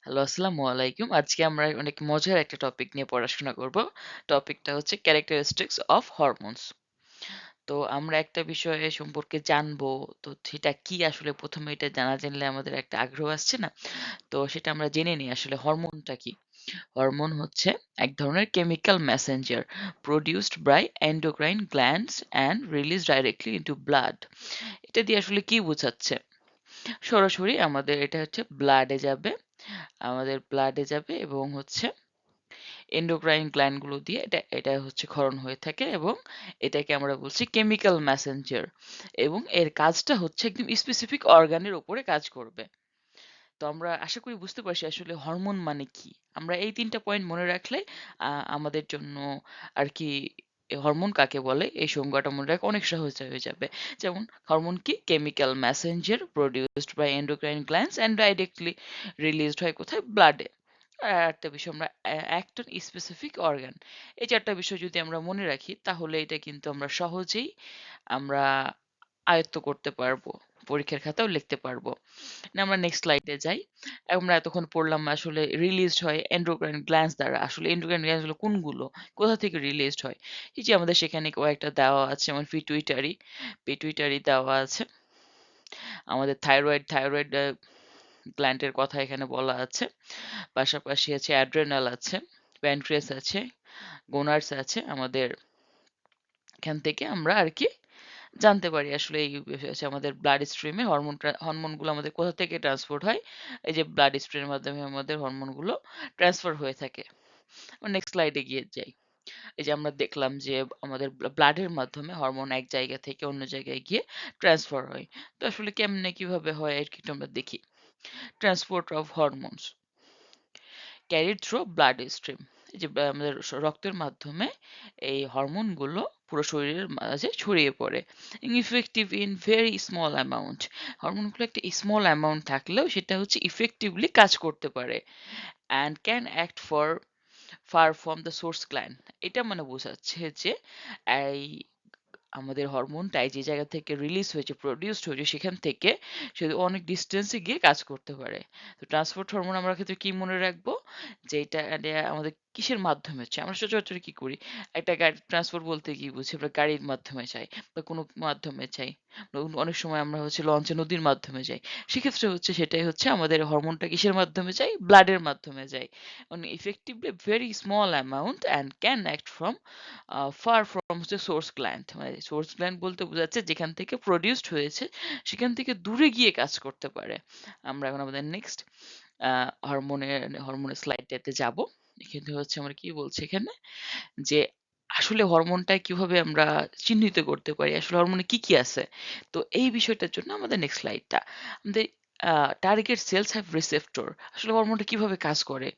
Hello, আসসালামু আলাইকুম। আজকে আমরা অনেক মজার একটা টপিক নিয়ে পড়াশোনা করব। টপিকটা হচ্ছে ক্যারেক্টারিস্টিক্স অফ হরমোনস। তো আমরা একটা বিষয় সম্পর্কে জানবো। তো সেটা কি আসলে ১ম এ এটা জানলে আমাদের একটা আগ্রহ আসছে না? তো সেটা আমরা জেনে নিই আসলে হরমোনটা কি? হরমোন হচ্ছে এক ধরনের chemical messenger produced by endocrine glands and release directly into blood. এটা দিয়ে আসলে কি বোঝাচ্ছে? সরাসরি আমাদের এটা হচ্ছে ব্লাডে যাবে এবং হচ্ছে এন্ডোক্রাইন গ্ল্যান্ড গুলো দিয়ে এটা হচ্ছে ক্ষরণ হয়ে থাকে এবং এটাকে আমরা বলছি কেমিক্যাল মেসেঞ্জার এবং এর কাজটা হচ্ছে একদম স্পেসিফিক অর্গানের উপরে কাজ করবে। তো আমরা আশা করি বুঝতে পারছি আসলে হরমোন মানে কি। আমরা এই ৩ টা পয়েন্ট মনে রাখলে আমাদের জন্য আর কি হরমোন কাকে বলে এই সংজ্ঞাটা মনে রাখা অনেক সহজ হয়ে যাবে। যেমন হরমোন কি? Chemical messenger produced by endocrine glands and directly released হয় কোথায়? ব্লাডে। আর আরেকটা বিষয় আমরা একটা স্পেসিফিক অর্গান। এই ৪ টা বিষয় যদি আমরা মনে রাখি তাহলে এটা কিন্তু আমরা সহজেই আমরা আয়ত্ত করতে পারবো। পরীক্ষার খাতায়ও লিখতে পারবো। না আমরা নেক্সট স্লাইডে যাই। আমরা এতক্ষণ পড়লাম আসলে রিলিজড হয় এন্ডোক্রাইন গ্ল্যান্ডস দ্বারা। আসলে এন্ডোক্রাইন গ্ল্যান্ডস গুলো কোনগুলো? কোথা থেকে রিলিজড হয়? এই যে আমাদের সেখানে কয়েকটা দেওয়া আছে যেমন পিটুইটারি দেওয়া আছে। আমাদের থাইরয়েড গ্ল্যান্ড এর কথা এখানে বলা আছে। পাশাপাশি আছে অ্যাড্রেনাল আছে, প্যানক্রিয়াস আছে, গোনাডস আছে। আমাদের এখান থেকে আমরা আরকি জানতে পারি আসলে এই হচ্ছে আমাদের ব্লাড স্ট্রিমে হরমোনগুলো আমাদের কোথা থেকে ট্রান্সপোর্ট হয়। এই যে ব্লাড স্ট্রিমের মাধ্যমে আমাদের হরমোনগুলো ট্রান্সফার হয়ে থাকে। নেক্সট স্লাইডে গিয়ে যাই। এই যে আমরা দেখলাম যে আমাদের ব্লাডের মাধ্যমে হরমোন এক জায়গা থেকে অন্য জায়গায় গিয়ে ট্রান্সফার হয়। তো আসলে কেমনে কিভাবে হয় আর কি একটু আমরা দেখি। Transport of hormones carried through blood stream. এই যে আমাদের রক্তের মাধ্যমে এই হরমোনগুলো পুরো শরীরের মাঝে ছড়িয়ে পড়ে। Effective in very small amount. হরমোনগুলো একটা স্মল অ্যামাউন্ট থাকলেও সেটা হচ্ছে ইফেক্টিভলি কাজ করতে পারে। And can act far from the source gland. এটা মানে বোঝাচ্ছে যে এই আমাদের হরমোনটাই যে জায়গা থেকে রিলিজ হয়েছে, প্রডিউসড হয়েছে সেখান থেকে সে অনেক ডিসটেন্সে গিয়ে কাজ করতে পারে। তো ট্রান্সপোর্ট হরমোন আমরা ক্ষেত্রে কি মনে রাখবো? যে এটা আমাদের কিসের মাধ্যমে হচ্ছে? আমরা সচরাচর কি করি? একটা গাড়ি ট্রান্সপোর্ট বলতে কি বুঝি? আমরা গাড়ির মাধ্যমে যাই বা কোনো মাধ্যমে যাই। অনেক সময় আমরা হচ্ছে লঞ্চে নদীর মাধ্যমে যাই। সেক্ষেত্রে হচ্ছে সেটাই হচ্ছে আমাদের হরমোনটা কিসের মাধ্যমে যায়? ব্লাডের মাধ্যমে যায়। মানে effectively very small amount and can act from far from the source gland মানে সোর্স গ্ল্যান্ড বলতে বোঝাচ্ছে যেখান থেকে প্রডিউসড হয়েছে সেখান থেকে দূরে গিয়ে কাজ করতে পারে। আমরা এখন আমাদের নেক্সট হরমোনের স্লাইডটাতে যাব। এখানে হচ্ছে আমরা কি বলছি এখানে যে আসলে হরমোনটা কিভাবে আমরা চিহ্নিত করতে পারি? আসলে হরমোনে কি, কি আছে? তো এই বিষয়টার জন্য আমাদের নেক্সট স্লাইডটা। আমাদের টার্গেট সেলস হ্যাভ রিসেপ্টর। আসলে হরমোনটা কিভাবে কাজ করে?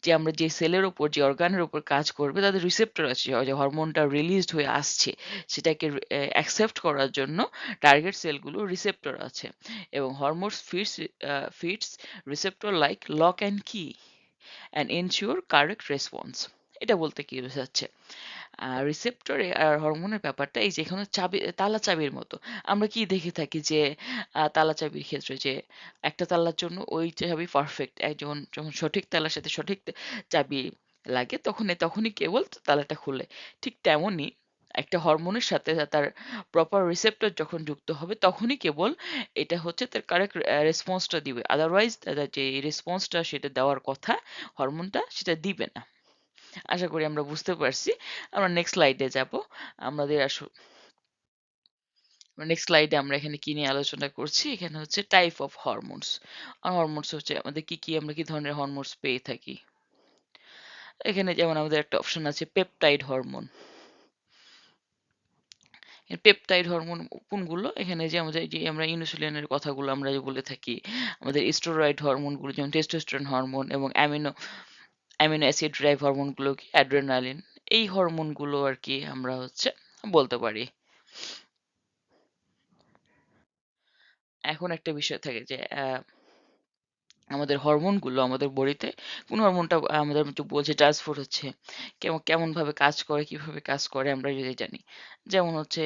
যে আমরা যে সেলের উপর যে অর্গানের উপর কাজ করবে তাদের রিসেপ্টর আছে যে হরমোনটা রিলিজড হয়ে আসছে সেটাকে অ্যাকসেপ্ট করার জন্য টার্গেট সেলগুলো রিসেপ্টর আছে এবং hormones fits receptor like lock and key and ensure correct response. এটা বলতে কি বোঝাচ্ছে? রিসেপ্টরে আর হরমোনের ব্যাপারটা এই যে এখানে তালা চাবির মতো। আমরা কি দেখে থাকি যে তালা চাবির ক্ষেত্রে যে একটা তালার জন্য ওই চাবি পারফেক্ট। যখন যখন সঠিক তালার সাথে সঠিক চাবি লাগে তখনই কেবল তালাটা খুলে। ঠিক তেমনই একটা হরমোনের সাথে তার প্রপার রিসেপ্টর যখন যুক্ত হবে তখনই কেবল এটা হচ্ছে তার কারেক্ট রেসপন্সটা দিবে। আদারওয়াইজ যে রেসপন্সটা সেটা দেওয়ার কথা হরমোনটা সেটা দিবে না। আশা করি আমরা বুঝতে পারছি। আমরা নেক্সট স্লাইডে যাব। আমাদের নেক্সট স্লাইডে আমরা এখানে কি নিয়ে আলোচনা করছি? এখানে হচ্ছে টাইপ অফ হরমোনস। হরমোনস হচ্ছে আমাদের আমরা কি ধরনের হরমোনস পেয়ে থাকি। এখানে যেমন আমাদের একটা অপশন আছে পেপটাইড হরমোন। পেপটাইড হরমোন কোনগুলো? এখানে যে আমাদের যে আমরা ইনসুলিনের কথাগুলো আমরা যে বলে থাকি, আমাদের স্টেরয়েড হরমোনগুলো যেমন টেস্টোস্টেরন হরমোন এবং অ্যামিনো অ্যাসিড ড্রাইভ হরমোনগুলো কি অ্যাড্রেনালিন। এই হরমোনগুলো আরকি আমরা হচ্ছে বলতে পারি। এখন একটা বিষয় থাকে যে আমাদের হরমোনগুলো আমাদের বডিতে কোন হরমোনটা আমাদের বলছে ট্রান্সপোর্ট হচ্ছে, কেমনভাবে কাজ করে, কিভাবে কাজ করে আমরা যদি জানি। যেমন হচ্ছে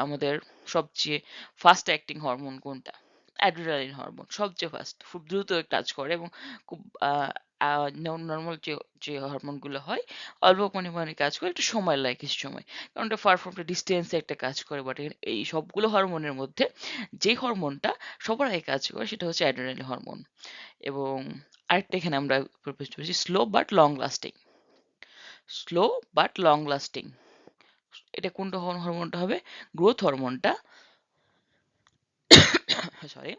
আমাদের সবচেয়ে ফাস্ট অ্যাক্টিং হরমোন কোনটা? অ্যাড্রিনালিন হরমোন সবচেয়ে ফাস্ট, খুব দ্রুত কাজ করে এবং খুব নর্মাল যে যে হরমোনগুলো হয় অল্প পরিমাণে কাজ করে, একটু সময় লাগে কিছু সময়, কারণ এটা ফার ফ্রম দ্য ডিস্টেন্সে একটা কাজ করে। বাট এই সবগুলো হরমোনের মধ্যে যে হরমোনটা সবার আগে কাজ করে সেটা হচ্ছে অ্যাড্রিনালিন হরমোন। এবং আরেকটা এখানে আমরা প্রপোজ করেছি, slow but long lasting. Slow but long lasting, এটা কোনটা হরমোনটা হবে? গ্রোথ হরমোনটা, সরি,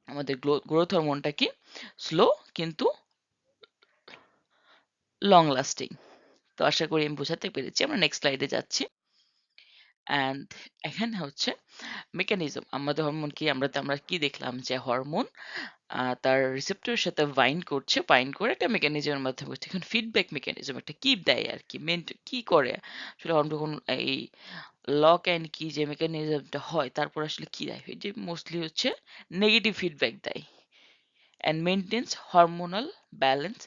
আমাদের গ্রোথ হরমোনটা কি স্লো কিন্তু লং লাস্টিং। তো আশা করি আমি বোঝাতে পেরেছি। আমরা নেক্সট স্লাইডে যাচ্ছি। অ্যান্ড এখানে হচ্ছে মেকানিজম, আমাদের হরমোন কি, আমরা কি দেখলাম যে হরমোন তার রিসেপ্টরের সাথে বাইন্ড করছে, বাইন্ড করে একটা মেকানিজমের মাধ্যমে করছে। এখন ফিডব্যাক মেকানিজম একটা কি দেয় আর কি, মেন কি করে আসলে হরমোন যখন এই লক অ্যান্ড কি যে মেকানিজমটা হয় তারপর আসলে কি দেয়, এই যে মোস্টলি হচ্ছে নেগেটিভ ফিডব্যাক দেয় and maintains hormonal balance,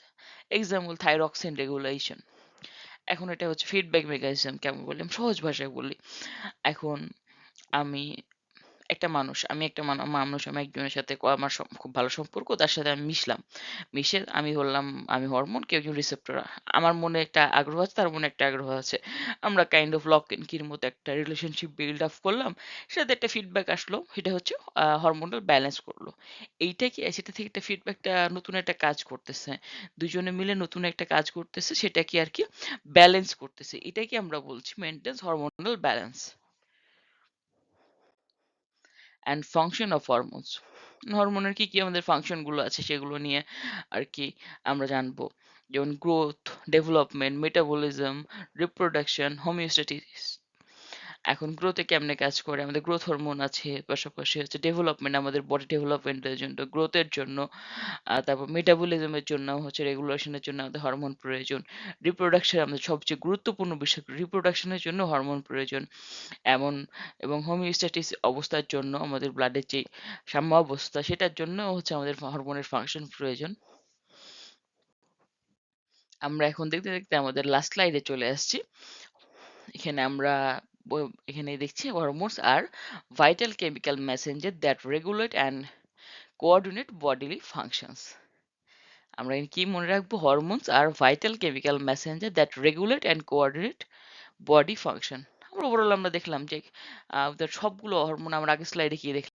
example thyroxine regulation. এখন এটা হচ্ছে ফিডব্যাক মেকানিজম, কেমন বললাম সহজ ভাষায় বলি। এখন আমি আমি একজনের সাথে আমার খুব ভালো সম্পর্ক, তার সাথে আমি মিশলাম, মিশে আমি বললাম আমি হরমোন, কেউ একজন রিসেপ্টর, আমার মনে একটা আগ্রহ আছে, তার মনে একটা আগ্রহ আছে, আমরা কাইন্ড অফ লক এন্ড কির মতো একটা রিলেশনশিপ বিল্ড আপ করলাম, সেটাতে একটা ফিডব্যাক আসলো, সেটা হচ্ছে হরমোনাল ব্যালেন্স করলো। এইটা কি, সেটা থেকে একটা ফিডব্যাকটা নতুন একটা কাজ করতেছে, দুজনে মিলে নতুন একটা কাজ করতেছে, সেটা কি আর কি ব্যালেন্স করতেছে, এটাকে আমরা বলছি maintains hormonal balance. And function of hormones, হরমোনের কি কি আমাদের ফাংশন গুলো আছে সেগুলো নিয়ে আর কি আমরা জানবো, যেমন গ্রোথ, ডেভেলপমেন্ট, মেটাবলিজম, রিপ্রোডাকশন, হোমিওস্ট্যাটিস। এখন গ্রোথে কেমনে কাজ করে, আমাদের গ্রোথ হরমোন আছে, পাশাপাশি হচ্ছে ডেভেলপমেন্ট, আমাদের বডি ডেভেলপমেন্টের জন্য, গ্রোথের জন্য, তারপর মেটাবলিজমের জন্য হচ্ছে রেগুলেশনের জন্য আমাদের হরমোন প্রয়োজন, রিপ্রোডাকশন আমাদের সবচেয়ে গুরুত্বপূর্ণ বিষয়, রিপ্রোডাকশনের জন্য হরমোন প্রয়োজন এমন, এবং হোমিওস্ট্যাটিস অবস্থার জন্য আমাদের ব্লাডের যে সাম্য অবস্থা সেটার জন্য হচ্ছে আমাদের হরমোনের ফাংশন প্রয়োজন। আমরা এখন দেখতে দেখতে আমাদের লাস্ট স্লাইডে চলে আসছি। এখানে আমরা এখানে দেখছি hormones are vital chemical messenger that regulate and coordinate bodily functions। আমরা এখানে কি মনে রাখবো, hormones are vital chemical messenger that regulate and coordinate body function. আমরা ওভারঅল আমরা দেখলাম যে সবগুলো হরমোন, আমরা আগের স্লাইডে কি দেখলাম,